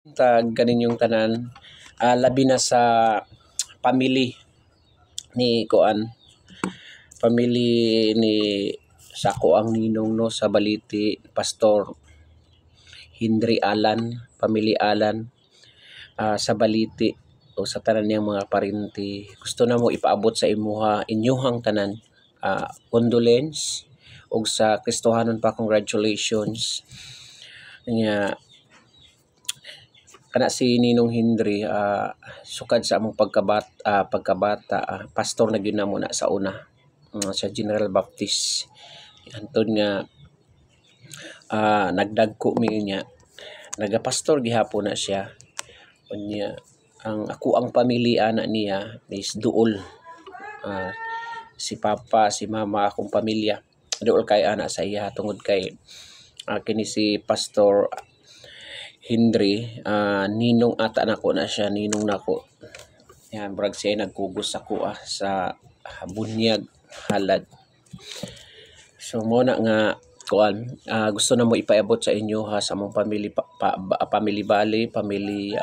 Tag kanin yung tanan, labi na sa family ni family ni sako ang ninong no sa Baliti, Pastor Henry Alan, family Alan sa Baliti o sa tanan niyang mga parinti. Gusto na mo ipaabot sa inyuhang tanan condolence og sa Kristohanon pa congratulations. Nya kana si Ninong Henry sukad sa among pagkabata pastor na gyud namo na sa una sa General Baptist antod nga nagdagko mi niya nagapastor gihapon na siya unya ang pamilya na niya is duol si papa si mama akong pamilya duol kay ana sa iya tungod kay kini si Pastor Henry, ninong ata nako na siya, ninong nako. Yan, brag siya nagkugos ako sa bunyag halad. So mo na nga gusto na mo ipaabot sa inyo sa among family family Bali, family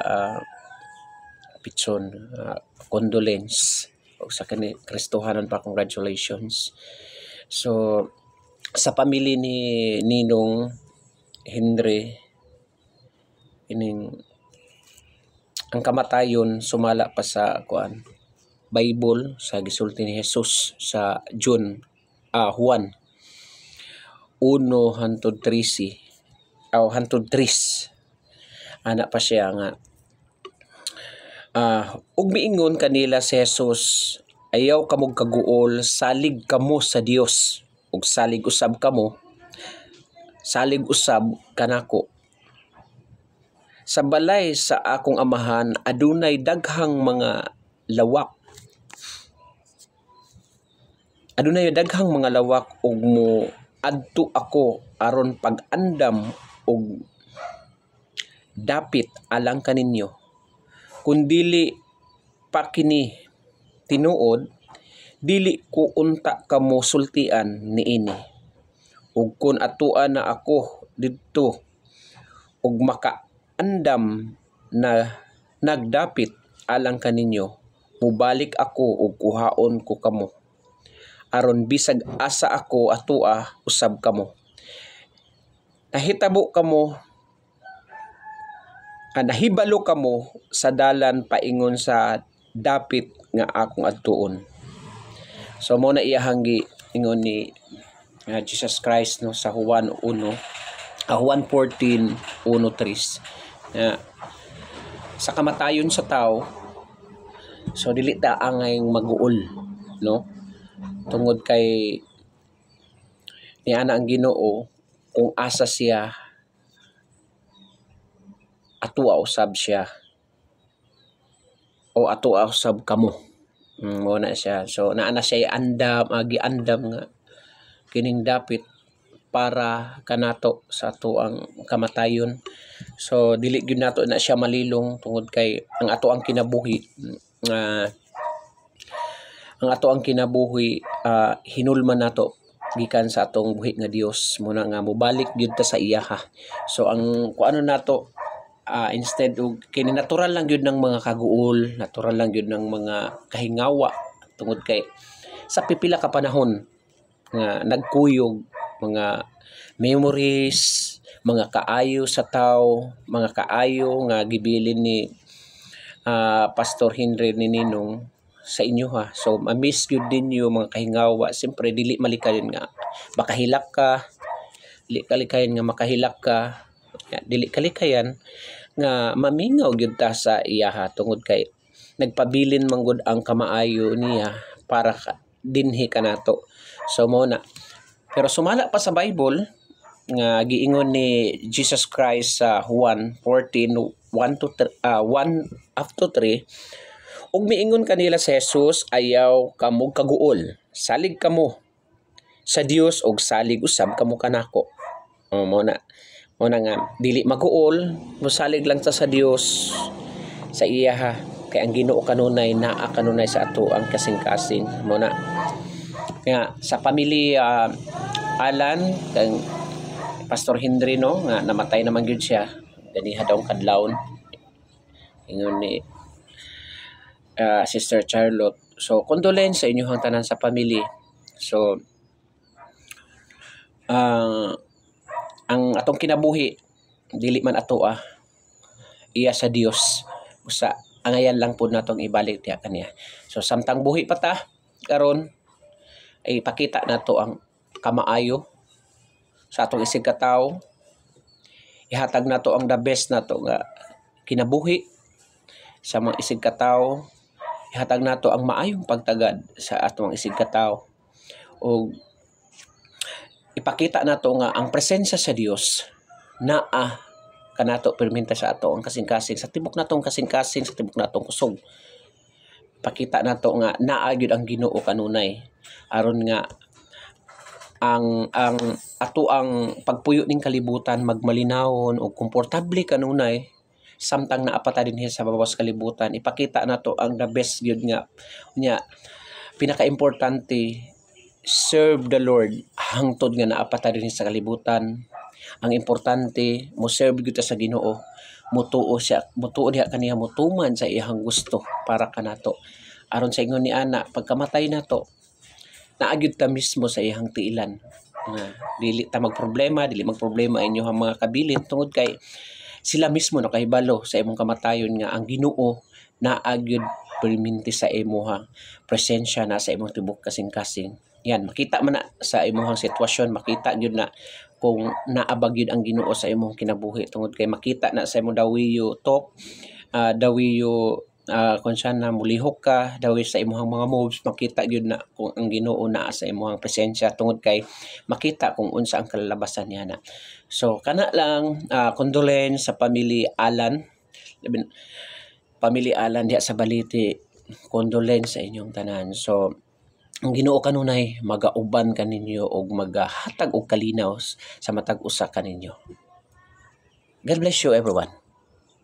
Pichon, condolence o sa Kristohanon pa congratulations. So sa family ni Ninong Henry ang kamatayon sumala pa sa Bible sa gisulti ni Jesus sa Juan 1:13 o 1:3 ana pa siya nga ug miingon kanila si Jesus ayaw kamog kaguol salig kamo sa Dios ug salig usab kanako. Sa balay sa akong amahan adunay daghang mga lawak. Adunay daghang mga lawak ug mo adto ako aron pag-andam og dapit alang kaninyo. Kun dili pa kini tinuod dili ko unta kamo sultian niini. Ug kun atuan na ako didto ug andam na nagdapit alang kaninyo mubalik ako ug kuhaon ko kamo aron bisag asa ako atua usab kamo nahibalo kamo sa dalan paingon sa dapit nga akong adtuon. So mo na iyahang ingon ni Jesus Christ no sa Juan 1:14-1:3 sa kamatayon sa tao so dili ta angay maguol no tungod kay ni ana ang Ginoo kung asa siya atua usab siya o atua usab kamo mo na siya so naana siya giandam nga kining dapit para kanato sa ato ang kamatayon. So dili gyud nato na siya malilong tungod kay ang ato ang kinabuhi hinulman nato gikan sa atong buhi nga Dios muna nga mobalik gyud ta sa iya So ang kuano nato instead og kini natural lang gyud ng mga kaguol, natural lang gyud ng mga kahingawa tungod kay sa pipila ka panahon nga nagkuyog mga memories, mga kaayo sa tao, mga kaayo nga gibilin ni Pastor Henry ni Ninong sa inyo So ma-miss gyud ninyo mga kahingawa. Siyempre dili malikayon nga makahilak ka, dili kalikayan nga makahilak ka, dili kalikayan nga mamingaw gyud ta sa iya tungod kay nagpabilin man gud ang kamaayo niya para dinhi kanato. So mo na pero sumala pa sa Bible nga giingon ni Jesus Christ sa Juan 14:1-3 ug miingon kanila si Jesus ayaw kamo kaguol salig kamo sa Dios ug salig usab kamo kanako. Mo na nga dili maguol mosalig lang ta sa Dios sa iya kay ang Ginoo kanunay naa kanunay sa ato ang kasing-kasing mo na nga sa pamilya Alan kang Pastor Henry no nga namatay naman gyud siya ganiha daw kadlawon ingon ni Sister Charlotte. So condolence sa inyong tanan sa family. So ang atong kinabuhi dili man ato iya sa Dios, usa angayan lang pud natong ibalik diha kaniya. So samtang buhi pa ta karon ay ipakita nato ang kamaayo sa atong isig katawo, ihatag nato ang the best nato nga kinabuhi sa mga isig katawo, ihatag nato ang maayong pagtagad sa atong isig katawo, o ipakita nato nga ang presensya sa Dios naa kanato perminta sa ato ang kasing-kasing sa tibok natong kasing-kasing, sa tibok natong kusog. Pakita nato nga naa gyud ang Ginoo kanunay aron nga ang ato ang pagpuyo ning kalibutan magmalinawon o komportable kanunay samtang naa pa ta dinhi sa babaw sa kalibutan. Ipakita nato ang the best gyud nga nya pinaka-importante, serve the Lord hangtod nga naa pa ta dinhi sa kalibutan. Ang importante mo serve gyud ta sa Ginoo, mutuo diha kaniya, mutuman sa iyang gusto para kanato aron sa ingon ni ana pagkamatay nato naagyud ta mismo sa iyang tiilan. Dili magproblema inyong mga kabilin tungod kay sila mismo nakahibalo sa imong kamatayon nga ang Ginoo naagyud perminti sa imuhang presensya na sa imong tibok kasing-kasing. Yan, makita man na sa imong sitwasyon, makita gyud na kung naabag yun ang Ginoo sa imong kinabuhi tungod kay makita na sa imong dawiyo talk, dawiyo kung saan na mulihok ka, dawi sa imong mga moves, makita yun na kung ang Ginoo naa sa imong presensya tungod kay makita kung unsa ang kalalabasan niya na. So kana lang, condolence sa family Alan diha sa Balite, condolence sa inyong tanan. So ang Ginoo kanunay magauban kaninyo og magahatag og kalinaw sa matag usa kaninyo. God bless you everyone.